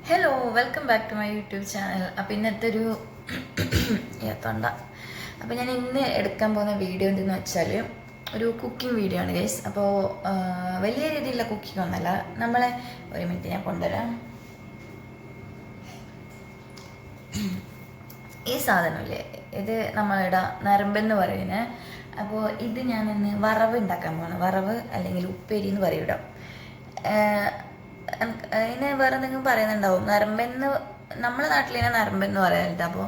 Hello welcome back to my YouTube channel. അപ്പോൾ ഇന്നത്തെ ഒരു തൊണ്ട അപ്പോൾ ഞാൻ ഇന്ന് എടുക്കാൻ പോകുന്ന വീഡിയോ എന്തെന്ന് വെച്ചാൽ ഒരു കുക്കിംഗ് വീഡിയോ ആണ് ഗൈസ്. അപ്പോൾ വലിയ രീതിയിലുള്ള കുക്കിംഗ് ഒന്നല്ല. നമ്മളെ ഒരു മിനിറ്റ് ഞാൻ കൊണ്ടുവരാം. ഈ സാധനമില്ലേ, ഇത് നമ്മളുടെ നരമ്പെന്ന് പറയുന്നത്. അപ്പോൾ ഇത് ഞാനിന്ന് വറവ് ഉണ്ടാക്കാൻ പോകണം. വറവ് അല്ലെങ്കിൽ ഉപ്പേരി എന്ന് പറയും ഇവിടെ. അതിന് വേറെ എന്തെങ്കിലും പറയുന്നുണ്ടാവും. നരമ്പെന്ന് നമ്മുടെ നാട്ടിൽ തന്നെ നരമ്പെന്ന് പറയാറുണ്ട്. അപ്പോൾ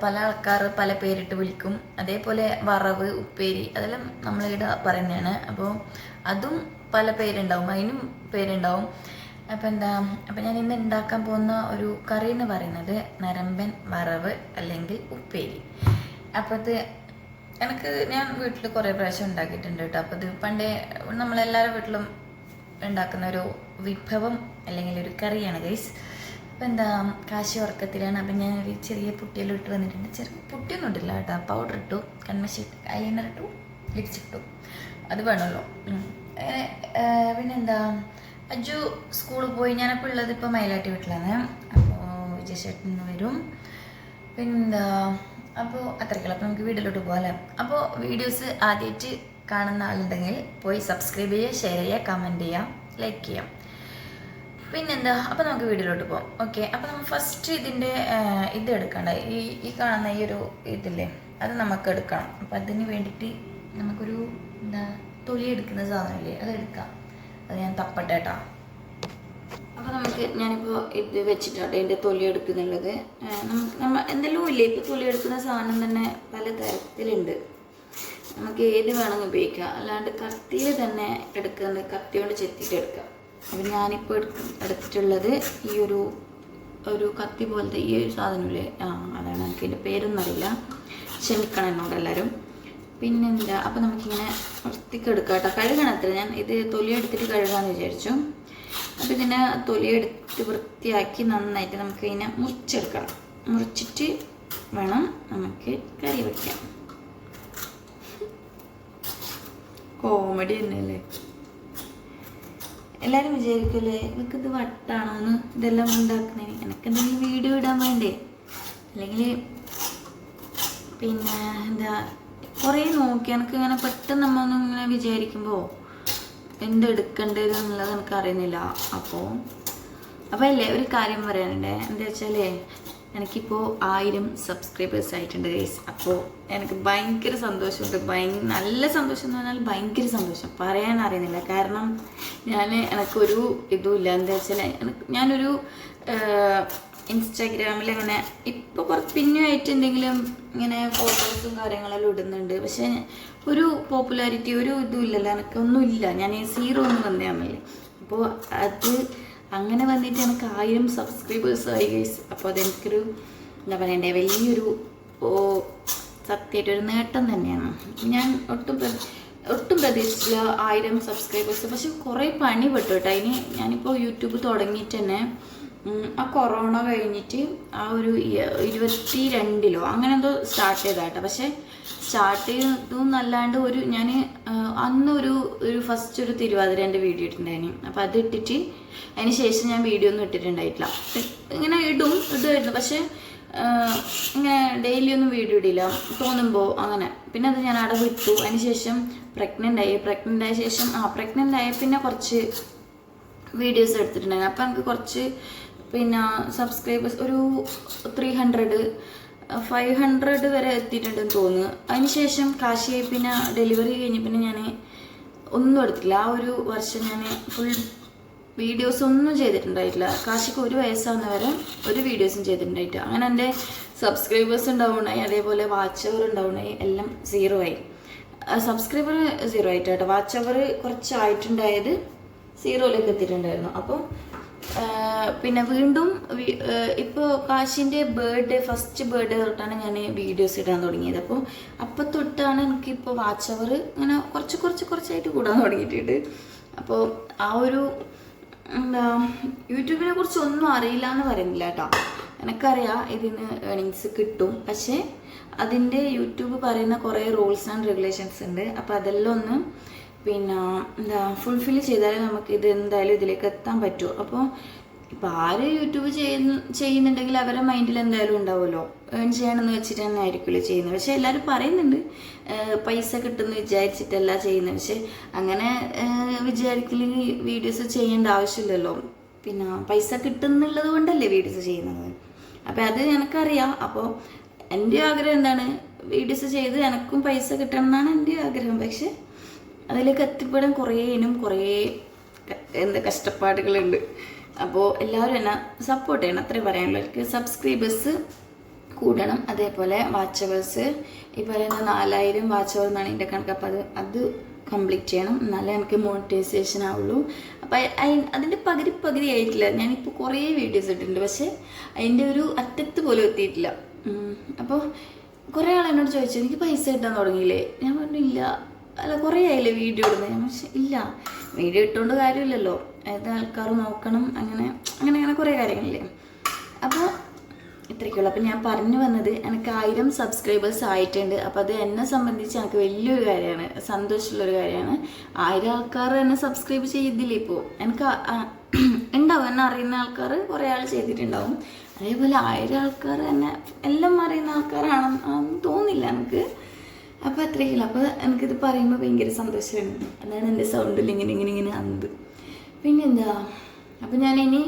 പല ആൾക്കാർ പല പേരിട്ട് വിളിക്കും. അതേപോലെ വറവ്, ഉപ്പേരി അതെല്ലാം നമ്മളിവിടെ പറയുന്നതാണ്. അപ്പോൾ അതും പല പേരുണ്ടാവും, അതിനും പേരുണ്ടാവും. അപ്പം ഞാൻ ഇന്ന് ഉണ്ടാക്കാൻ പോകുന്ന ഒരു കറി എന്ന് പറയുന്നത് നരമ്പൻ വറവ് അല്ലെങ്കിൽ ഉപ്പേരി. അപ്പോൾ ഇത് ഞാൻ വീട്ടിൽ കുറേ പ്രാവശ്യം ഉണ്ടാക്കിയിട്ടുണ്ട് കേട്ടോ. അപ്പോൾ ഇത് പണ്ടേ നമ്മളെല്ലാവരുടെ വീട്ടിലും ഉണ്ടാക്കുന്ന ഒരു വിഭവം അല്ലെങ്കിൽ ഒരു കറിയാണ് ഗൈസ്. അപ്പം കാശി ഉറക്കത്തിലാണ്. അപ്പം ഞാനൊരു ചെറിയ പുട്ടിയെല്ലാം ഇട്ട് വന്നിട്ടുണ്ട്. ചെറിയ പുട്ടിയൊന്നും ഇട്ടില്ല കേട്ടോ. പൗഡർ ഇട്ടു, കൺമഷി ഇട്ടു, ഐലൈനർ ഇട്ടു, ലിപ്സ്റ്റിക് ഇട്ടു. അത് വേണമല്ലോ. പിന്നെന്താ, അജു സ്കൂളിൽ പോയി. ഞാനപ്പോൾ ഉള്ളത് ഇപ്പോൾ മയിലാട്ടി വീട്ടിലാണ്. അപ്പോൾ വിജയശേട്ടൻ വരും. പിന്നെന്താ, അപ്പോൾ അത്രയ്ക്കുള്ള. അപ്പോൾ നമുക്ക് വീട്ടിലോട്ട് പോകാം. അപ്പോൾ വീഡിയോസ് ആദ്യമായിട്ട് കാണുന്ന ആളുണ്ടെങ്കിൽ പോയി സബ്സ്ക്രൈബ് ചെയ്യുക, ഷെയർ ചെയ്യുക, കമൻറ്റ് ചെയ്യുക, ലൈക്ക് ചെയ്യാം. പിന്നെന്താ, അപ്പോൾ നമുക്ക് വീഡിയോയിലോട്ട് പോകാം. ഓക്കെ. അപ്പോൾ നമ്മൾ ഫസ്റ്റ് ഇതിൻ്റെ ഇത് എടുക്കണ്ട. ഈ കാണുന്ന ഈ ഒരു ഇതില്ലേ, അത് നമുക്ക് എടുക്കണം. അപ്പം അതിന് വേണ്ടിയിട്ട് നമുക്കൊരു തൊലി എടുക്കുന്ന സാധനമില്ലേ, അത് എടുക്കാം. അത് ഞാൻ തപ്പട്ടെ കേട്ടോ. അപ്പോൾ ഞാനിപ്പോൾ ഇത് വെച്ചിട്ടാട്ടെ ഇതിൻ്റെ തൊലി എടുക്കുന്നുള്ളത്. നമ്മൾ എന്തെല്ലാം ഇല്ലേ, ഇപ്പോൾ തൊലി എടുക്കുന്ന സാധനം തന്നെ പല തരത്തിലുണ്ട്. നമുക്ക് ഏത് വേണമെങ്കിൽ ഉപയോഗിക്കാം. അല്ലാണ്ട് കത്തിയിൽ തന്നെ എടുക്കുന്നത്, കത്തി കൊണ്ട് ചെത്തിയിട്ട് എടുക്കാം. അപ്പം ഞാനിപ്പോൾ എടുത്തിട്ടുള്ളത് ഈ ഒരു കത്തി പോലത്തെ ഈ ഒരു സാധനമില്ലേ, അതാണ്. എനിക്ക് ഇതിൻ്റെ പേരൊന്നും അറിയില്ല, ക്ഷമിക്കണം എന്നോട് എല്ലാവരും. പിന്നെന്താ, അപ്പം നമുക്കിങ്ങനെ വൃത്തിക്കെടുക്കാം കേട്ടോ. കഴുകണത്ര ഞാൻ ഇത് തൊലി എടുത്തിട്ട് കഴുകാമെന്ന് വിചാരിച്ചു. അപ്പം ഇതിനെ തൊലി എടുത്ത് വൃത്തിയാക്കി നന്നായിട്ട് നമുക്ക് ഇതിനെ മുറിച്ചെടുക്കണം. മുറിച്ചിട്ട് വേണം നമുക്ക് കറി വയ്ക്കാം. കോമഡി തന്നെയല്ലേ. എല്ലാവരും വിചാരിക്കല്ലേ ഇവർക്ക് ഇത് വട്ടാണോന്ന് ഇതെല്ലാം ഉണ്ടാക്കുന്നതിന്. എനിക്ക് എന്തെങ്കിലും വീഡിയോ ഇടാൻ വേണ്ടേ, അല്ലെങ്കിൽ പിന്നെ എന്താ കുറേ നോക്കി എനിക്ക് ഇങ്ങനെ പെട്ടെന്ന് നമ്മളൊന്നും ഇങ്ങനെ വിചാരിക്കുമ്പോൾ എന്തെടുക്കേണ്ടത് എന്നുള്ളത് എനിക്ക് അറിയുന്നില്ല. അപ്പോൾ അല്ലേ ഒരു കാര്യം പറയാനുണ്ട്. എന്താ വെച്ചാൽ എനിക്കിപ്പോൾ 1000 സബ്സ്ക്രൈബേഴ്സ് ആയിട്ടുണ്ട് ഗൈസ്. അപ്പോൾ എനിക്ക് ഭയങ്കര സന്തോഷമുണ്ട്. നല്ല സന്തോഷം എന്ന് പറഞ്ഞാൽ ഭയങ്കര സന്തോഷം, പറയാൻ അറിയുന്നില്ല. കാരണം എനിക്കൊരു ഇതുമില്ല. എന്താ വെച്ചാൽ ഞാനൊരു ഇൻസ്റ്റാഗ്രാമിൽ ഇങ്ങനെ ഇപ്പോൾ കുറച്ച് പിന്നുമായിട്ട് എന്തെങ്കിലും ഇങ്ങനെ ഫോട്ടോസും കാര്യങ്ങളെല്ലാം ഇടുന്നുണ്ട്. പക്ഷേ ഒരു പോപ്പുലാരിറ്റി ഒരു ഇതും ഇല്ലല്ലോ, എനിക്കൊന്നുമില്ല. ഞാൻ 0 ഒന്നും വന്നതാണല്ലേ. അപ്പോൾ അത് അങ്ങനെ വന്നിട്ട് എനിക്ക് 1000 സബ്സ്ക്രൈബേഴ്സ് ആയി ഗൈസ്. അപ്പോൾ അതെനിക്കൊരു എന്താ പറയണ്ടേ, വലിയൊരു സത്യമായിട്ടൊരു നേട്ടം തന്നെയാണ്. ഞാൻ ഒട്ടും പ്രതീക്ഷിച്ചില്ല 1000 സബ്സ്ക്രൈബേഴ്സ്. പക്ഷെ കുറേ പണി പെട്ടു കേട്ടോ. ഞാനിപ്പോൾ യൂട്യൂബ് തുടങ്ങിയിട്ട് തന്നെ ആ കൊറോണ കഴിഞ്ഞിട്ട് ആ ഒരു 22 അങ്ങനെ എന്തോ സ്റ്റാർട്ട് ചെയ്താട്ടോ. പക്ഷെ സ്റ്റാർട്ട് ചെയ്തതെന്നല്ലാണ്ട് ഞാൻ അന്ന് ഒരു ഫസ്റ്റ് ഒരു തിരുവാതിരേൻ്റെ വീഡിയോ ഇട്ടിട്ടുണ്ടായിരുന്നു. അപ്പോൾ അത് ഇട്ടിട്ട് അതിന് ശേഷം ഞാൻ വീഡിയോ ഒന്നും ഇട്ടിട്ടുണ്ടായിട്ടില്ല. ഇങ്ങനെ ഇടുമായിരുന്നു. പക്ഷേ ഇങ്ങനെ ഡെയിലി ഒന്നും വീഡിയോ ഇടില്ല, തോന്നുമ്പോൾ അങ്ങനെ. പിന്നെ അത് ഞാൻ അവിടെ വിട്ടു. അതിന് ശേഷം പ്രഗ്നൻ്റ് ആയ ശേഷം പ്രഗ്നൻ്റ് ആയ പിന്നെ കുറച്ച് വീഡിയോസ് എടുത്തിട്ടുണ്ടായിരുന്നു. അപ്പോൾ എനിക്ക് കുറച്ച് പിന്നെ സബ്സ്ക്രൈബേഴ്സ് ഒരു 300-500 വരെ എത്തിയിട്ടുണ്ടെന്ന് തോന്നുന്നു. അതിന് ശേഷം കാശിയായി. പിന്നെ ഡെലിവറി കഴിഞ്ഞ് പിന്നെ ഞാൻ ഒന്നും എടുത്തില്ല. ആ ഒരു വർഷം ഞാൻ ഫുൾ വീഡിയോസ് ഒന്നും ചെയ്തിട്ടുണ്ടായിട്ടില്ല. കാശിക്ക് 1 വയസ്സാകുന്നവരെ ഒരു വീഡിയോസും ചെയ്തിട്ടുണ്ടായിട്ട്. അങ്ങനെ എൻ്റെ സബ്സ്ക്രൈബേഴ്സ് ഉണ്ടാവുകയായി, അതേപോലെ വാച്ച് അവർ ഉണ്ടാവുകയായി, എല്ലാം 0 ആയി. സബ്സ്ക്രൈബർ 0 ആയിട്ട് കേട്ടോ. വാച്ച് അവർ കുറച്ചായിട്ടുണ്ടായത് 0ലേക്ക് എത്തിയിട്ടുണ്ടായിരുന്നു. അപ്പോൾ പിന്നെ വീണ്ടും ഇപ്പോൾ കാശിൻ്റെ ഫസ്റ്റ് ബർത്ത്ഡേ തൊട്ടാണ് ഞാൻ വീഡിയോസ് ഇടാൻ തുടങ്ങിയത്. അപ്പോൾ തൊട്ടാണ് എനിക്കിപ്പോൾ വാച്ച് അവർ ഇങ്ങനെ കുറച്ചായിട്ട് കൂടാൻ തുടങ്ങിയിട്ടുണ്ട്. അപ്പോൾ ആ ഒരു യൂട്യൂബിനെ കുറിച്ച് ഒന്നും അറിയില്ല എന്ന് പറയുന്നില്ല കേട്ടോ. എനിക്കറിയാം ഇതിന് ഏണിങ്സ് കിട്ടും. പക്ഷേ അതിൻ്റെ യൂട്യൂബ് പറയുന്ന കുറേ റൂൾസ് ആൻഡ് റെഗുലേഷൻസ് ഉണ്ട്. അപ്പോൾ അതെല്ലാം ഒന്ന് പിന്നെ ഫുൾഫിൽ ചെയ്താലേ നമുക്ക് ഇത് എന്തായാലും ഇതിലേക്ക് എത്താൻ പറ്റുമോ. അപ്പോൾ ഇപ്പോൾ ആര് യൂട്യൂബ് ചെയ്യുന്നുണ്ടെങ്കിൽ അവരുടെ മൈൻഡിൽ എന്തായാലും ഉണ്ടാവുമല്ലോ, ഏൺ ചെയ്യണമെന്ന് വെച്ചിട്ട് തന്നെ ആയിരിക്കുമല്ലോ ചെയ്യുന്നത്. പക്ഷേ എല്ലാവരും പറയുന്നുണ്ട് പൈസ കിട്ടുമെന്ന് വിചാരിച്ചിട്ടല്ല ചെയ്യുന്നത്. പക്ഷേ അങ്ങനെ വിചാരിക്കില്ലെങ്കിൽ വീഡിയോസ് ചെയ്യേണ്ട ആവശ്യമില്ലല്ലോ. പിന്നെ പൈസ കിട്ടുന്നുള്ളത് കൊണ്ടല്ലേ വീഡിയോസ് ചെയ്യുന്നത്. അപ്പോൾ അത് എനിക്കറിയാം. അപ്പോൾ എൻ്റെ ആഗ്രഹം എന്താണ്, വീഡിയോസ് ചെയ്ത് എനിക്കും പൈസ കിട്ടണം എന്നാണ് എൻ്റെ ആഗ്രഹം. പക്ഷെ അതിലേക്ക് എത്തിപ്പെടാൻ കുറേ കഷ്ടപ്പാടുകളുണ്ട്. അപ്പോൾ എല്ലാവരും എന്നെ സപ്പോർട്ട് ചെയ്യണം, അത്രേ പറയാനുള്ളൂ. എനിക്ക് സബ്സ്ക്രൈബേഴ്സ് കൂടണം, അതേപോലെ വാച്ച് അവേഴ്സ് ഈ പറയുന്ന 4000 വാച്ച് അവർ എന്നാണ് എൻ്റെ കണക്ക്. അപ്പോൾ അത് കംപ്ലീറ്റ് ചെയ്യണം, എന്നാലേ എനിക്ക് മോണിറ്റൈസേഷൻ ആവുള്ളൂ. അപ്പോൾ അതിൻ്റെ പകുതി ആയിട്ടില്ല. ഞാനിപ്പോൾ കുറേ വീഡിയോസ് ഇട്ടിട്ടുണ്ട്, പക്ഷേ അതിൻ്റെ ഒരു അറ്റത്ത് പോലും എത്തിയിട്ടില്ല. അപ്പോൾ കുറേ ആൾ എന്നോട് ചോദിച്ചു, എനിക്ക് പൈസ കിട്ടാൻ തുടങ്ങിയില്ലേ? ഞാൻ പറഞ്ഞു ഇല്ല. അല്ല, കുറേ ആയില്ലേ വീഡിയോ ഇടുന്നത്? ഞാൻ പക്ഷേ ഇല്ല, വീഡിയോ ഇട്ടുകൊണ്ട് കാര്യമില്ലല്ലോ, ഏത് ആൾക്കാർ നോക്കണം, അങ്ങനെ കുറേ കാര്യങ്ങളില്ലേ. അപ്പോൾ ഇത്രയ്ക്കുള്ളൂ. അപ്പോൾ ഞാൻ പറഞ്ഞു വന്നത്, എനിക്ക് 1000 സബ്സ്ക്രൈബേഴ്സ് ആയിട്ടുണ്ട്. അപ്പോൾ അത് എന്നെ സംബന്ധിച്ച് എനിക്ക് വലിയൊരു കാര്യമാണ്, സന്തോഷമുള്ളൊരു കാര്യമാണ്. 1000 ആൾക്കാർ എന്നെ സബ്സ്ക്രൈബ് ചെയ്തില്ല. ഇപ്പോൾ എനിക്ക് ഉണ്ടാവും, എന്നെ അറിയുന്ന ആൾക്കാർ കുറേ ആൾ ചെയ്തിട്ടുണ്ടാവും. അതേപോലെ 1000 ആൾക്കാർ എന്നെ എല്ലാം അറിയുന്ന ആൾക്കാരാണെന്ന് തോന്നില്ല എനിക്ക്. അപ്പോൾ അത്രയ്ക്കില്ല. അപ്പോൾ എനിക്കിത് പറയുമ്പോൾ ഭയങ്കര സന്തോഷമാണ്. അതാണ് എൻ്റെ സൗണ്ടിൽ ഇങ്ങനെ അന്ത്. പിന്നെന്താ, അപ്പോൾ ഞാനിനി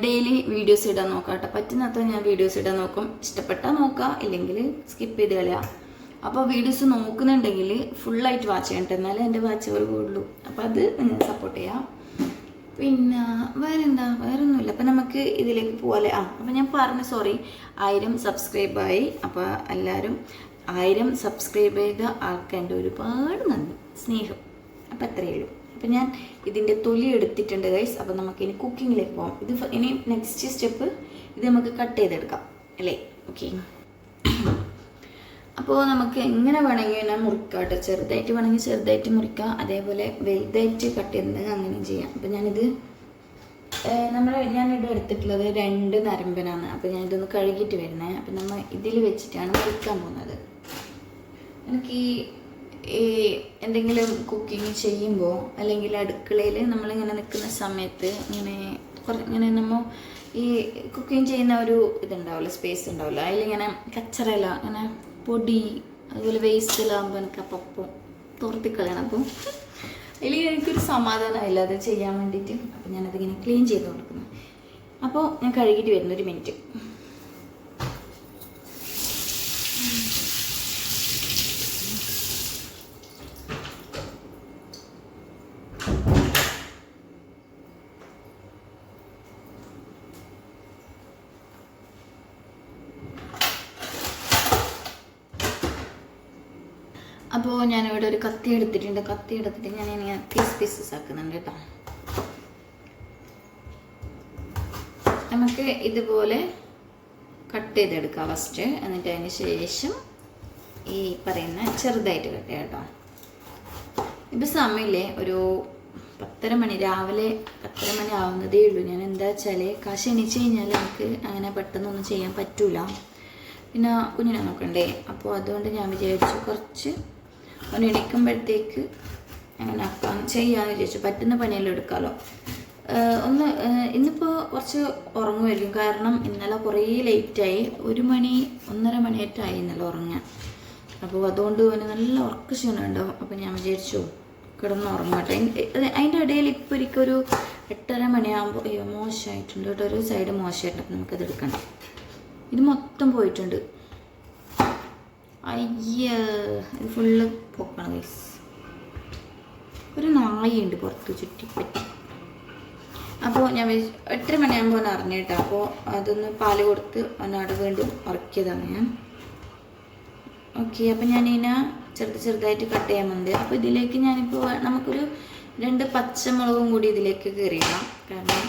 ഡെയിലി വീഡിയോസ് ഇടാൻ നോക്കാം കേട്ടോ. പറ്റുന്നത്ര ഞാൻ വീഡിയോസ് ഇടാൻ നോക്കും. ഇഷ്ടപ്പെട്ടാൽ നോക്കാം, ഇല്ലെങ്കിൽ സ്കിപ്പ് ചെയ്ത് കളയാം. അപ്പോൾ വീഡിയോസ് നോക്കുന്നുണ്ടെങ്കിൽ ഫുള്ളായിട്ട് വാച്ച് ചെയ്യട്ടെ, എന്നാലേ എൻ്റെ വാച്ച് അവർ കൂടുള്ളൂ. അപ്പോൾ അത് നിങ്ങൾ സപ്പോർട്ട് ചെയ്യാം. പിന്നെ വേറൊന്നുമില്ല. അപ്പം നമുക്ക് ഇതിലേക്ക് പോകാല്ലേ. അപ്പോൾ ഞാൻ പറഞ്ഞു, സോറി, 1000 സബ്സ്ക്രൈബായി. അപ്പോൾ എല്ലാവരും 1000 സബ്സ്ക്രൈബ് ചെയ്ത ആൾക്ക് എൻ്റെ ഒരുപാട് നന്ദി, സ്നേഹം. അപ്പോൾ അത്രയേ ഉള്ളൂ. അപ്പം ഞാൻ ഇതിൻ്റെ തൊലി എടുത്തിട്ടുണ്ട് ഗൈസ്. അപ്പോൾ നമുക്കിനി കുക്കിങ്ങിലേക്ക് പോകാം. ഇനി നെക്സ്റ്റ് സ്റ്റെപ്പ് ഇത് നമുക്ക് കട്ട് ചെയ്തെടുക്കാം അല്ലേ? ഓക്കെ. അപ്പോൾ നമുക്ക് എങ്ങനെ വേണമെങ്കിൽ ഞാൻ മുറിക്കാം കേട്ടോ. ചെറുതായിട്ട് വേണമെങ്കിൽ ചെറുതായിട്ട് മുറിക്കാം, അതേപോലെ വലുതായിട്ട് കട്ട് ചെയ്യുന്നത് അങ്ങനെയും ചെയ്യാം. അപ്പോൾ ഞാനിത് ഞാനിവിടെ എടുത്തിട്ടുള്ളത് 2 നരമ്പനാണ്. അപ്പോൾ ഞാനിതൊന്ന് കഴുകിയിട്ട് വരുന്നത്. അപ്പം നമ്മൾ ഇതിൽ വെച്ചിട്ടാണ് മുറിക്കാൻ പോകുന്നത്. എനിക്ക് ഈ എന്തെങ്കിലും കുക്കിങ് ചെയ്യുമ്പോൾ അല്ലെങ്കിൽ അടുക്കളയിൽ നമ്മളിങ്ങനെ നിൽക്കുന്ന സമയത്ത് ഇങ്ങനെ നമ്മൾ ഈ കുക്കിംഗ് ചെയ്യുന്ന ഒരു ഇതുണ്ടാവില്ല, സ്പേസ് ഉണ്ടാവില്ല, അതിലിങ്ങനെ കച്ചറയില, അങ്ങനെ പൊടി, അതുപോലെ വേസ്റ്റിലാകുമ്പോൾ എനിക്ക് അപ്പം തോർത്തിക്കളയണം. അപ്പോൾ അതിൽ എനിക്കൊരു സമാധാനമില്ല അത് ചെയ്യാൻ വേണ്ടിയിട്ട്. അപ്പോൾ ഞാനതിങ്ങനെ ക്ലീൻ ചെയ്ത് കൊടുക്കുന്നു. അപ്പോൾ ഞാൻ കഴുകിയിട്ട് വരുന്ന 1 മിനിറ്റ്. അപ്പോൾ ഞാനിവിടെ ഒരു കത്തി എടുത്തിട്ടുണ്ട്. കത്തി എടുത്തിട്ട് ഞാനിങ്ങനെ പീസസ് ആക്കുന്നുണ്ട് കേട്ടോ. നമുക്ക് ഇതുപോലെ കട്ട് ചെയ്തെടുക്കാം ഫസ്റ്റ്. എന്നിട്ട് അതിന് ശേഷം ഈ പറയുന്ന ചെറുതായിട്ട് കട്ട് ചെയ്യാം കേട്ടോ. ഇപ്പോൾ സമയമില്ലേ, ഒരു 10:30 മണി, രാവിലെ 10:30 മണി ആവുന്നതേ ഉള്ളൂ. ഞാൻ എന്താ വെച്ചാൽ എണീച്ച് കഴിഞ്ഞാൽ നമുക്ക് അങ്ങനെ പെട്ടെന്നൊന്നും ചെയ്യാൻ പറ്റൂല, പിന്നെ കുഞ്ഞിനെ നോക്കണ്ടേ. അപ്പോൾ അതുകൊണ്ട് ഞാൻ വിചാരിച്ചു കുറച്ച് എണീക്കുമ്പോഴത്തേക്ക് അങ്ങനെ ചെയ്യാമെന്ന് വിചാരിച്ചു. പറ്റുന്ന പണിയെല്ലാം എടുക്കാമല്ലോ. ഇന്നിപ്പോൾ കുറച്ച് ഉറങ്ങുമായിരിക്കും, കാരണം ഇന്നലെ കുറേ ലേറ്റായി. 1 മണി 1:30 മണിയായിട്ടായി ഇന്നലെ ഉറങ്ങാൻ. അപ്പോൾ അതുകൊണ്ട് തന്നെ നല്ല ഉറക്ക ക്ഷീണം ഉണ്ടാവും. അപ്പോൾ ഞാൻ വിചാരിച്ചു കിടന്ന് ഉറങ്ങട്ടെ. അതിൻ്റെ ഇടയിൽ ഇപ്പോൾ ഒരിക്കലൊരു 8:30 മണിയാകുമ്പോൾ അയ്യോ മോശമായിട്ടുണ്ട് കേട്ടോ, ഒരു സൈഡ് മോശമായിട്ടുണ്ട്. അപ്പോൾ നമുക്കത് എടുക്കണം. ഇത് മൊത്തം പോയിട്ടുണ്ട്. ഇത് ഫുള്ള് പൊക്കണം ഗൈസ്. ഒരു നായുണ്ട് പുറത്ത് ചുറ്റിപ്പറ്റി. അപ്പോൾ ഞാൻ 8:30 മണിയാകുമ്പോൾ അറിഞ്ഞു കേട്ടോ. അപ്പോൾ അതൊന്ന് പാല് കൊടുത്ത് ഒന്നവിടെ വീണ്ടും ഉറക്കിയതാണ് ഞാൻ. ഓക്കെ. അപ്പോൾ ഞാനിതിനെ ചെറുതായിട്ട് കട്ട് ചെയ്യാൻ വന്നത്. അപ്പോൾ ഇതിലേക്ക് ഞാനിപ്പോൾ നമുക്കൊരു 2 പച്ചമുളകും കൂടി ഇതിലേക്ക് കയറിയിടാം. കാരണം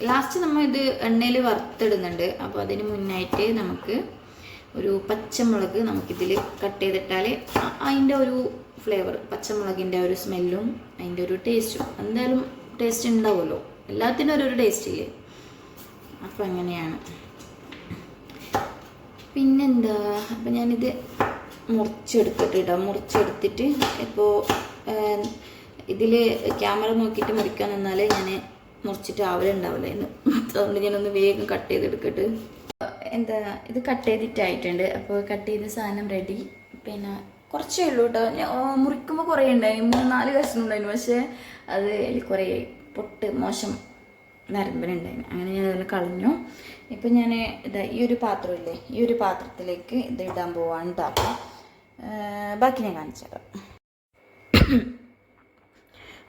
ലാസ്റ്റ് നമ്മൾ ഇത് എണ്ണയിൽ വറുത്തിടുന്നുണ്ട്. അപ്പോൾ അതിന് മുന്നായിട്ട് നമുക്ക് ഒരു പച്ചമുളക് നമുക്കിതിൽ കട്ട് ചെയ്തിട്ടാൽ അതിൻ്റെ ഒരു ഫ്ലേവർ, പച്ചമുളകിൻ്റെ ഒരു സ്മെല്ലും അതിൻ്റെ ഒരു ടേസ്റ്റും, എന്തായാലും ടേസ്റ്റ് ഉണ്ടാവുമല്ലോ, എല്ലാത്തിനും ഒരു ടേസ്റ്റ് ഇല്ലേ. അപ്പം അങ്ങനെയാണ്. പിന്നെന്താ, അപ്പം ഞാനിത് മുറിച്ചെടുത്തിട്ട് ഇപ്പോൾ ഇതിൽ ക്യാമറ നോക്കിയിട്ട് മുറിക്കാൻ നിന്നാൽ ഞാൻ മുറിച്ചിട്ട് ആവലുണ്ടാവില്ല എന്ന്. അതുകൊണ്ട് ഞാനൊന്ന് വേഗം കട്ട് ചെയ്തെടുക്കട്ടെ. എന്താ ഇത് കട്ട് ചെയ്തിട്ടായിട്ടുണ്ട്. അപ്പോൾ കട്ട് ചെയ്ത സാധനം റെഡി. പിന്നെ കുറച്ചേ ഉള്ളൂ കേട്ടോ. മുറിക്കുമ്പോൾ കുറേ ഉണ്ടായിരുന്നു, 3-4 കഷ്ണം ഉണ്ടായിരുന്നു. പക്ഷേ അത് കുറേ പൊട്ട് മോശം നരമ്പനുണ്ടായിരുന്നു. അങ്ങനെ ഞാൻ അതിൽ കളഞ്ഞു. ഇപ്പം ഞാൻ ഇതാ ഈ ഒരു പാത്രമില്ലേ, ഈ ഒരു പാത്രത്തിലേക്ക് ഇത് ഇടാൻ പോവാണ് കേട്ടോ. ബാക്കി ഞാൻ കാണിച്ചു തരാം.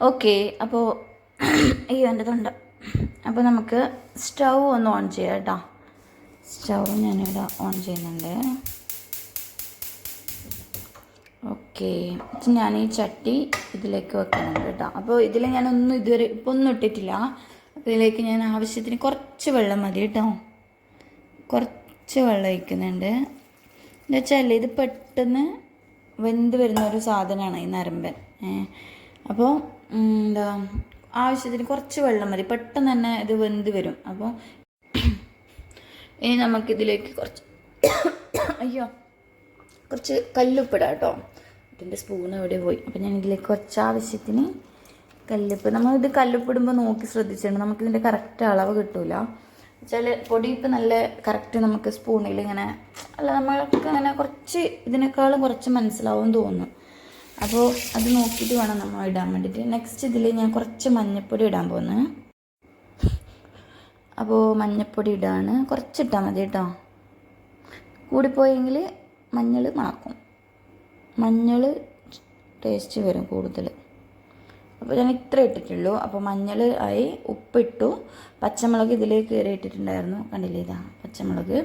ഓക്കെ, അപ്പോൾ അയ്യോ എൻ്റെ തൊണ്ട. അപ്പോൾ നമുക്ക് സ്റ്റൗ ഒന്ന് ഓൺ ചെയ്യാം കേട്ടോ. സ്റ്റൗ ഞാനിവിടെ ഓൺ ചെയ്യുന്നുണ്ട്. ഓക്കെ, ഞാൻ ഈ ചട്ടി ഇതിലേക്ക് വെക്കുന്നുണ്ട് കേട്ടോ. അപ്പോൾ ഇതിൽ ഞാനൊന്നും ഇതുവരെ ഇപ്പോൾ ഒന്നും ഇട്ടിട്ടില്ല. അപ്പോൾ ഇതിലേക്ക് ഞാൻ ആവശ്യത്തിന് കുറച്ച് വെള്ളം മതി കേട്ടോ. കുറച്ച് വെള്ളം ഒഴിക്കുന്നുണ്ട്. എന്താ വെച്ചാൽ ഇത് പെട്ടെന്ന് വെന്ത് വരുന്ന ഒരു സാധനമാണ് ഈ നരമ്പൻ. അപ്പോൾ എന്താ ആവശ്യത്തിന് കുറച്ച് വെള്ളം മതി, പെട്ടെന്ന് തന്നെ ഇത് വെന്ത് വരും. അപ്പോൾ ഇനി നമുക്കിതിലേക്ക് കുറച്ച് കല്ലുപ്പിടാം കേട്ടോ. ഇതിൻ്റെ സ്പൂൺ എവിടെ പോയി. അപ്പോൾ ഞാൻ ഇതിലേക്ക് കുറച്ച് ആവശ്യത്തിന് കല്ലുപ്പ്. നമ്മളിത് കല്ലുപ്പിടുമ്പോൾ നോക്കി ശ്രദ്ധിച്ചിട്ടുണ്ട്, നമുക്കിതിൻ്റെ കറക്റ്റ് അളവ് കിട്ടില്ല. വെച്ചാൽ പൊടി ഇപ്പം നല്ല കറക്റ്റ് നമുക്ക് സ്പൂണിൽ ഇങ്ങനെ അല്ല, നമ്മൾക്ക് അങ്ങനെ കുറച്ച് ഇതിനേക്കാളും കുറച്ച് മനസ്സിലാവും തോന്നുന്നു. അപ്പോൾ അത് നോക്കിയിട്ട് വേണം നമ്മൾ ഇടാൻ വേണ്ടിയിട്ട്. നെക്സ്റ്റ് ഇതിൽ ഞാൻ കുറച്ച് മഞ്ഞൾപ്പൊടി ഇടാൻ പോകുന്നത്. അപ്പോൾ മഞ്ഞൾപ്പൊടി ഇടാണ്, കുറച്ചിട്ടാൽ മതി കേട്ടോ. കൂടിപ്പോയെങ്കിൽ മഞ്ഞൾ മണക്കും, മഞ്ഞൾ ടേസ്റ്റ് വരും കൂടുതൽ. അപ്പോൾ ഞാൻ ഇത്ര ഇട്ടിട്ടുള്ളൂ. അപ്പോൾ മഞ്ഞൾ ആയി, ഉപ്പിട്ടു, പച്ചമുളക് ഇതിൽ കയറി ഇട്ടിട്ടുണ്ടായിരുന്നു, കണ്ടില്ലേ ഇതാ പച്ചമുളക്.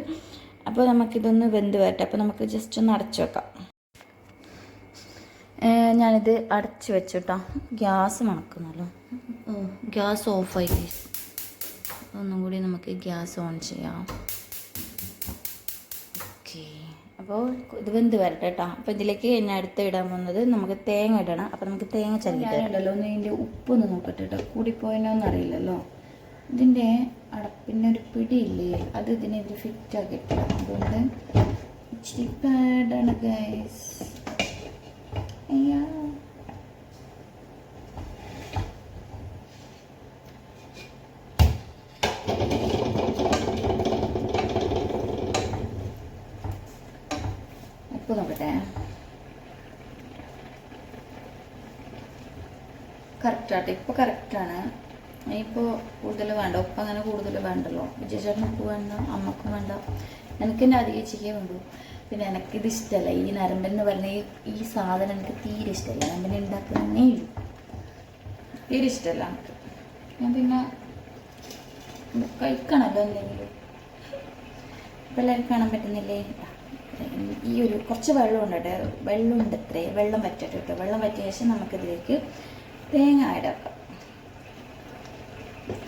അപ്പോൾ നമുക്കിതൊന്ന് വെന്ത് വരട്ടെ. അപ്പോൾ നമുക്ക് ജസ്റ്റ് ഒന്ന് അടച്ചു വെക്കാം. ഞാനിത് അടച്ചു വെച്ചു കേട്ടോ. ഗ്യാസ് മണക്കുന്നല്ലോ. ഗ്യാസ് ഓഫായി. ഒന്നും കൂടി നമുക്ക് ഗ്യാസ് ഓൺ ചെയ്യാം. ഓക്കെ, അപ്പോൾ ഇത് വെന്ത് വരട്ടെ കേട്ടോ. അപ്പോൾ ഇതിലേക്ക് ഞാൻ അടുത്ത് ഇടാൻ പോകുന്നത് നമുക്ക് തേങ്ങ ഇടണം. അപ്പോൾ നമുക്ക് തേങ്ങ ചരിക്കിട്ടുണ്ടല്ലോ. ഒന്ന് ഇതിൻ്റെ ഉപ്പൊന്ന് നോക്കട്ടെ കേട്ടോ, കൂടിപ്പോയെന്നൊന്നും അറിയില്ലല്ലോ. ഇതിൻ്റെ അടപ്പിൻ്റെ ഒരു പിടിയില്ലേ, അത് ഇതിൽ ഫിറ്റാക്കിയിട്ടില്ല. അതുകൊണ്ട് ഇച്ചിരി പാടാണ് ഗൈസ്. അയ്യാ, ഉപ്പ് നോക്കട്ടെ. കറക്റ്റാട്ടെ, ഇപ്പോൾ കറക്റ്റാണ്. ഇപ്പോൾ കൂടുതൽ വേണ്ട, ഉപ്പ് അങ്ങനെ കൂടുതൽ വേണ്ടല്ലോ. വിജയചേട്ടന് ഉപ്പ് വേണ്ട, അമ്മക്കും വേണ്ട, എനിക്കെന്നെ അധികം ചെയ്യാൻ വേണ്ടു. പിന്നെ എനിക്കിത് ഇഷ്ടമല്ല, ഈ നരമ്പെന്ന് പറഞ്ഞ ഈ സാധനം എനിക്ക് തീരെ ഇഷ്ടമല്ല. നരമ്പനെ ഉണ്ടാക്കുന്നേ ഇല്ല, തീരെ ഇഷ്ടമല്ല എനിക്ക്. ഞാൻ പിന്നെ കഴിക്കണമല്ലോ എന്തെങ്കിലും. ഇപ്പം എല്ലാവരും കാണാൻ പറ്റുന്നില്ലേ? ഈ ഒരു കുറച്ച് വെള്ളം ഉണ്ട് കേട്ടോ, വെള്ളം ഉണ്ട് ഇത്രേ. വെള്ളം വറ്റട്ടെ കേട്ടോ. വെള്ളം വറ്റിയ ശേഷം നമുക്കിതിലേക്ക് തേങ്ങ ഇടാക്കാം.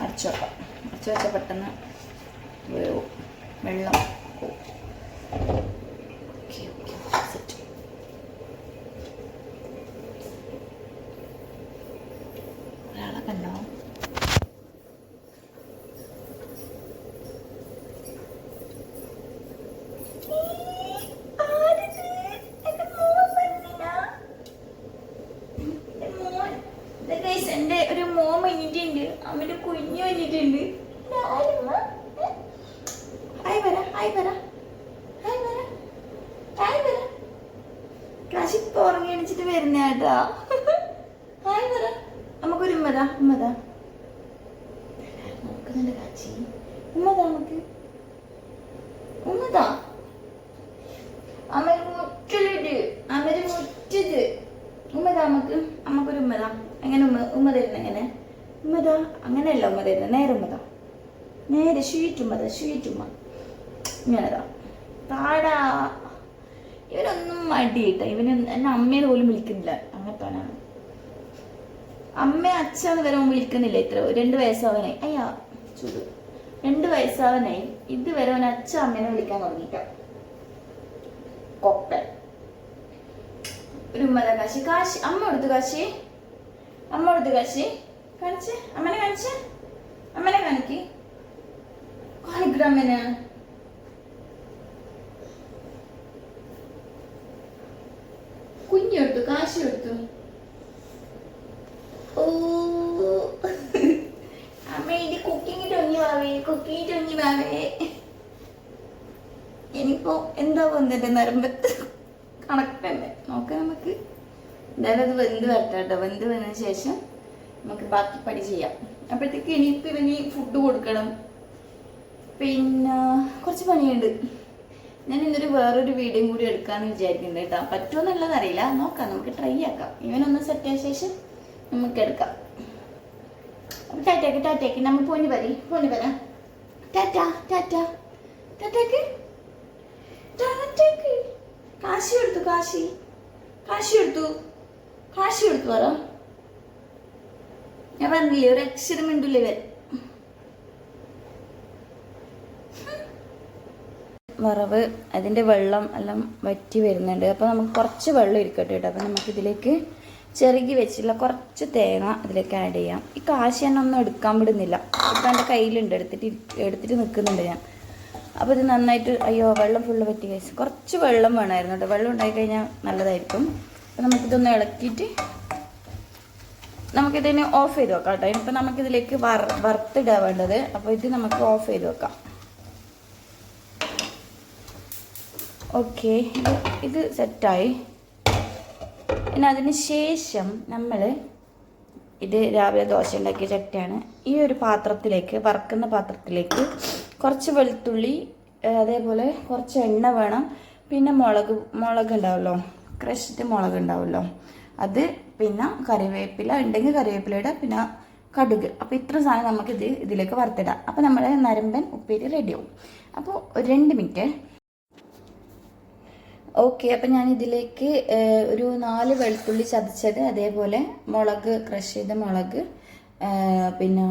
അടച്ചു വെക്കാം. അടച്ചു വെച്ചാൽ പെട്ടെന്ന് വേവും, വെള്ളം പോവും. ഒരാളൊക്കെ ഉണ്ടാവും. എൻ്റെ ഒരു മോൻ കഴിഞ്ഞിട്ടുണ്ട്, അവൻ്റെ കുഞ്ഞു കഴിഞ്ഞിട്ടുണ്ട്. ഹായ് പറ, ഹായ് പറ, ഹായ് പറ, ഹായ് പറ. കാശി ഇപ്പൊ ഉറങ്ങി എണിച്ചിട്ട് വരുന്ന കേട്ടാ. ഹായ് പറ. നമുക്കൊരു ഉമ്മതാ, ഉമ്മതാ നോക്കുന്നുണ്ട് കാച്ചി. ഉമ്മതാ, നമുക്ക് ഉമ്മതാ. അമ്മ മുറ്റിലിട്ട്, അമ്മര് മുറ്റത് ഉമ്മതാ. നമുക്കൊരു ഉമ്മതാ. എങ്ങനെ ഉമ്മ തരുന്ന എങ്ങനെ ഉമ്മതാ? അങ്ങനെയല്ല ഉമ്മ തരുന്നത്, നേരെ ഉമ്മതാ, നേരെ ഷീറ്റ് ഉമ്മതാ, ഷീറ്റ് ഉമ്മ ഇങ്ങനെതാ താടാ. ഇവനൊന്നും മടിയിട്ട, ഇവന് എന്നെ അമ്മേനെ പോലും വിളിക്കുന്നില്ല. അങ്ങനത്താണ് അമ്മ അച്ഛന്ന് വരെ വിളിക്കുന്നില്ല. ഇത്ര 2 വയസ്സാവനായി. അയ്യാ ചൂട്, 2 വയസ്സാവനായി. ഇതുവരെ അവൻ അച്ഛ അമ്മേനെ വിളിക്കാൻ തുടങ്ങിയിട്ട. കൊപ്പൻ ഒരു ഉമ്മതാ. കാശി, കാശി അമ്മ കൊടുത്തു. കാശി അമ്മ കൊടുത്തു. കാശി കാണിച്ചേ, അമ്മനെ കാണിച്ചേ, അമ്മനെ കാണിക്ക്, കാണിക്കട അമ്മനെ. കുഞ്ഞെടുത്തു, കാശി എടുത്തു. ഓ അമ്മ കർത്താവേ, ഇനിയിപ്പോ എന്താ വന്നിട്ട് നരമ്പത്ത് കണക്ക് തന്നെ നോക്കാം നമുക്ക്. എന്തായാലും അത് വെന്ത് വരട്ടെ കേട്ടോ. വെന്ത് വന്നതിന് ശേഷം നമുക്ക് ബാക്കി പണി ചെയ്യാം. അപ്പോഴത്തേക്ക് ഇനിയിപ്പോൾ ഇവന് ഫുഡ് കൊടുക്കണം, പിന്നെ കുറച്ച് പണിയുണ്ട്. ഞാൻ ഇന്നൊരു വേറൊരു വീഡിയോ കൂടി എടുക്കാമെന്ന് വിചാരിക്കുന്നുണ്ട് കേട്ടോ. പറ്റുമോന്നുള്ളത് അറിയില്ല, നോക്കാം, നമുക്ക് ട്രൈ ആക്കാം. ഇവനൊന്ന് സെറ്റ് ആയ ശേഷം നമുക്ക് എടുക്കാം. അപ്പോൾ ടാറ്റയ്ക്ക് നമ്മൾ പോയി വരാം. ടാറ്റ ടാറ്റ ടാറ്റയ്ക്ക് ടാറ്റയ്ക്ക് കാശി എടുത്തു പറ. ഞാൻ പറഞ്ഞില്ലേ ഒരു അക്ഷരം മിണ്ടില്ലേ ഇവൻ. വറവ് അതിൻ്റെ വെള്ളം എല്ലാം വറ്റി വരുന്നുണ്ട്. അപ്പോൾ നമുക്ക് കുറച്ച് വെള്ളം ഇരിക്കട്ടെ കേട്ടോ. അപ്പോൾ നമുക്കിതിലേക്ക് ചെറുകി വെച്ചിട്ടുള്ള കുറച്ച് തേങ്ങ ഇതിലേക്ക് ആഡ് ചെയ്യാം. ഈ കാശി തന്നെ ഒന്നും എടുക്കാൻ വിടുന്നില്ല. ഇപ്പം എൻ്റെ കയ്യിലുണ്ട്, എടുത്തിട്ട് നിൽക്കുന്നുണ്ട് ഞാൻ. അപ്പോൾ ഇത് നന്നായിട്ട്, അയ്യോ വെള്ളം ഫുള്ള് വറ്റി കഴിച്ചു. കുറച്ച് വെള്ളം വേണമായിരുന്നു കേട്ടോ. വെള്ളം ഉണ്ടായിക്കഴിഞ്ഞാൽ നല്ലതായിരിക്കും. അപ്പോൾ നമുക്കിതൊന്ന് ഇളക്കിയിട്ട് നമുക്കിതിന് ഓഫ് ചെയ്ത് വെക്കാം കേട്ടോ. ഇനിയിപ്പോൾ നമുക്കിതിലേക്ക് വറുത്തിടാൻ വേണ്ടത്. അപ്പോൾ ഇത് നമുക്ക് ഓഫ് ചെയ്ത് വെക്കാം. ഓക്കെ, ഇത് സെറ്റായി. പിന്നെ അതിന് ശേഷം നമ്മൾ ഇത് രാവിലെ ദോശ ഉണ്ടാക്കിയ ചട്ടിയാണ്. ഈ ഒരു പാത്രത്തിലേക്ക്, വറുക്കുന്ന പാത്രത്തിലേക്ക് കുറച്ച് വെളുത്തുള്ളി, അതേപോലെ കുറച്ച് എണ്ണ വേണം. പിന്നെ മുളക് ഉണ്ടാവുമല്ലോ, ക്രഷ്ഡ് മുളക് ഉണ്ടാവുമല്ലോ അത്, പിന്നെ കറിവേപ്പില ഉണ്ടെങ്കിൽ കറിവേപ്പില ഇടാം, പിന്നെ കടുക്. അപ്പോൾ ഇത്ര സാധനം നമുക്കിത് ഇതിലേക്ക് വറുത്തിടാം. അപ്പോൾ നമ്മുടെ നരമ്പൻ ഉപ്പേരി റെഡിയാവും. അപ്പോൾ ഒരു 2 മിനിറ്റ്. ഓക്കെ, അപ്പം ഞാൻ ഇതിലേക്ക് ഒരു 4 വെളുത്തുള്ളി ചതച്ചത്, അതേപോലെ മുളക്, ക്രഷ് ചെയ്ത മുളക് പിന്നെ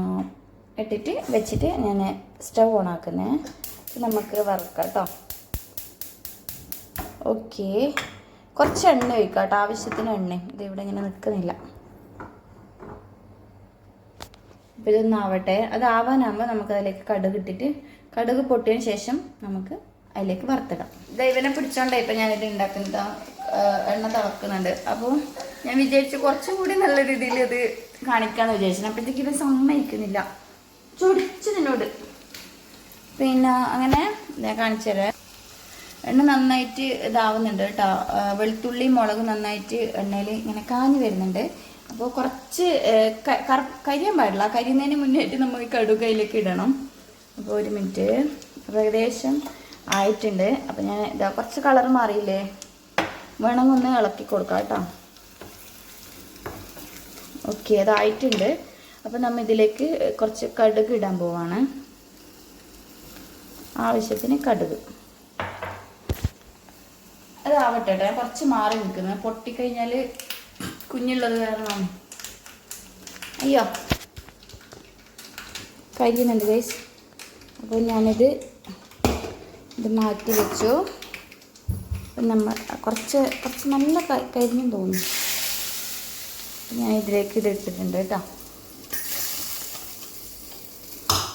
ഇട്ടിട്ട് വെച്ചിട്ട് ഞാൻ സ്റ്റവ് ഓൺ ആക്കുന്നത്. നമുക്ക് വറുക്കാം കേട്ടോ. ഓക്കെ, കുറച്ച് എണ്ണ ഒഴിക്കാം കേട്ടോ, ആവശ്യത്തിന് എണ്ണ. ഇതിവിടെ ഇങ്ങനെ നിൽക്കുന്നില്ല. അപ്പോൾ ഇതൊന്നാവട്ടെ. അതാവാനാകുമ്പോൾ നമുക്കതിലേക്ക് കടുക് ഇട്ടിട്ട്, കടുക് പൊട്ടിയതിന് ശേഷം നമുക്ക് അതിലേക്ക് വറുത്തിടാം. ദൈവനെ പിടിച്ചോണ്ടേ ഇപ്പം ഞാനിത് ഉണ്ടാക്കുന്നത്. എണ്ണ തിളക്കുന്നുണ്ട്. അപ്പോൾ ഞാൻ വിചാരിച്ചു കുറച്ചും കൂടി നല്ല രീതിയിൽ ഇത് കാണിക്കാമെന്ന് വിചാരിച്ചു. അപ്പോഴത്തേക്ക് ഇത് സമ്മതിക്കുന്നില്ല, ചൊടിച്ചു നിന്നോട്. പിന്നെ അങ്ങനെ ഞാൻ കാണിച്ചു തരാം. എണ്ണ നന്നായിട്ട് ഇതാവുന്നുണ്ട് കേട്ടോ. വെളുത്തുള്ളി മുളക് നന്നായിട്ട് എണ്ണയിൽ ഇങ്ങനെ കാഞ്ഞ് വരുന്നുണ്ട്. അപ്പോൾ കുറച്ച് കരിയാൻ പാടില്ല. കരിയുന്നതിന് മുന്നേറ്റ് നമ്മൾ ഈ കടുക് അതിലേക്ക് ഇടണം. അപ്പോൾ 1 മിനിറ്റ്. അപ്പോൾ ഏകദേശം ആയിട്ടുണ്ട്. അപ്പം ഞാൻ ഇതാ കുറച്ച് കളർ മാറിയില്ലേ, വേണമെങ്കിൽ ഒന്ന് ഇളക്കി കൊടുക്കാം കേട്ടോ. ഓക്കെ, അതായിട്ടുണ്ട്. അപ്പം നമ്മൾ ഇതിലേക്ക് കുറച്ച് കടുക് ഇടാൻ പോവാണ്. ആവശ്യത്തിന് കടുക് അതാവട്ടെ കേട്ടോ. കുറച്ച് മാറി നിൽക്കുന്നത്, പൊട്ടിക്കഴിഞ്ഞാൽ കുഞ്ഞുള്ളത് കാരണം അയ്യോ കരിയുന്നുണ്ട് ഗൈസ്. അപ്പോൾ ഞാനിത് മാറ്റി വെച്ചു. അപ്പം നമ്മൾ കുറച്ച് നല്ല കരിഞ്ഞും തോന്നുന്നു. ഞാൻ ഇതിലേക്ക് ഇതിട്ടിട്ടുണ്ട് കേട്ടോ.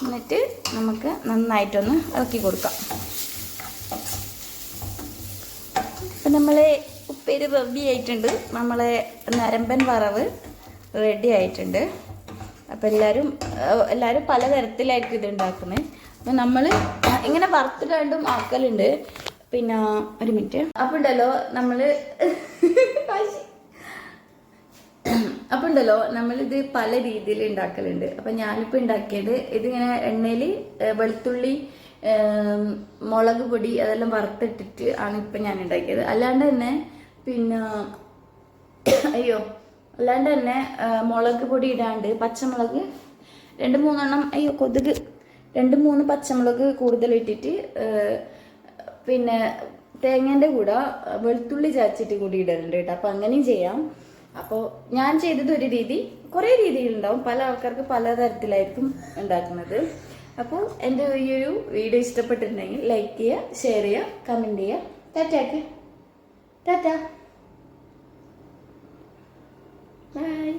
എന്നിട്ട് നമുക്ക് നന്നായിട്ടൊന്ന് ഇളക്കി കൊടുക്കാം. അപ്പം നമ്മളെ ഉപ്പേരി റെഡി ആയിട്ടുണ്ട്. നമ്മളെ നരമ്പൻ വറവ് റെഡി ആയിട്ടുണ്ട്. അപ്പം എല്ലാവരും പലതരത്തിലായിരിക്കും ഇത് ഉണ്ടാക്കുന്നത്. അപ്പം നമ്മൾ ഇങ്ങനെ വറുത്തിടാണ്ടും ആക്കലുണ്ട്. പിന്നെ 1 മിനിറ്റ്. അപ്പം ഉണ്ടല്ലോ നമ്മളിത് പല രീതിയിൽ ഉണ്ടാക്കലുണ്ട്. അപ്പം ഞാനിപ്പോൾ ഉണ്ടാക്കിയത് ഇതിങ്ങനെ എണ്ണയിൽ വെളുത്തുള്ളി, മുളക് പൊടി അതെല്ലാം വറുത്തിട്ടിട്ട് ആണ് ഇപ്പം ഞാൻ ഉണ്ടാക്കിയത്. അല്ലാണ്ട് തന്നെ മുളക് പൊടി ഇടാണ്ട് പച്ചമുളക് 2-3 എണ്ണം, 2-3 പച്ചമുളക് കൂടുതൽ ഇട്ടിട്ട്, പിന്നെ തേങ്ങേൻ്റെ കൂടെ വെളുത്തുള്ളി ചതച്ചിട്ട് കൂടി ഇടലുണ്ട് കേട്ടോ. അപ്പോൾ അങ്ങനെയും ചെയ്യാം. അപ്പോൾ ഞാൻ ചെയ്തത് ഒരു രീതി, കുറേ രീതിയിലുണ്ടാവും. പല ആൾക്കാർക്ക് പലതരത്തിലായിരിക്കും ഉണ്ടാക്കുന്നത്. അപ്പോൾ എൻ്റെ ഈ ഒരു വീഡിയോ ഇഷ്ടപ്പെട്ടിട്ടുണ്ടെങ്കിൽ ലൈക്ക് ചെയ്യുക, ഷെയർ ചെയ്യുക, കമൻറ്റ് ചെയ്യുക. ടാറ്റ. ബൈ.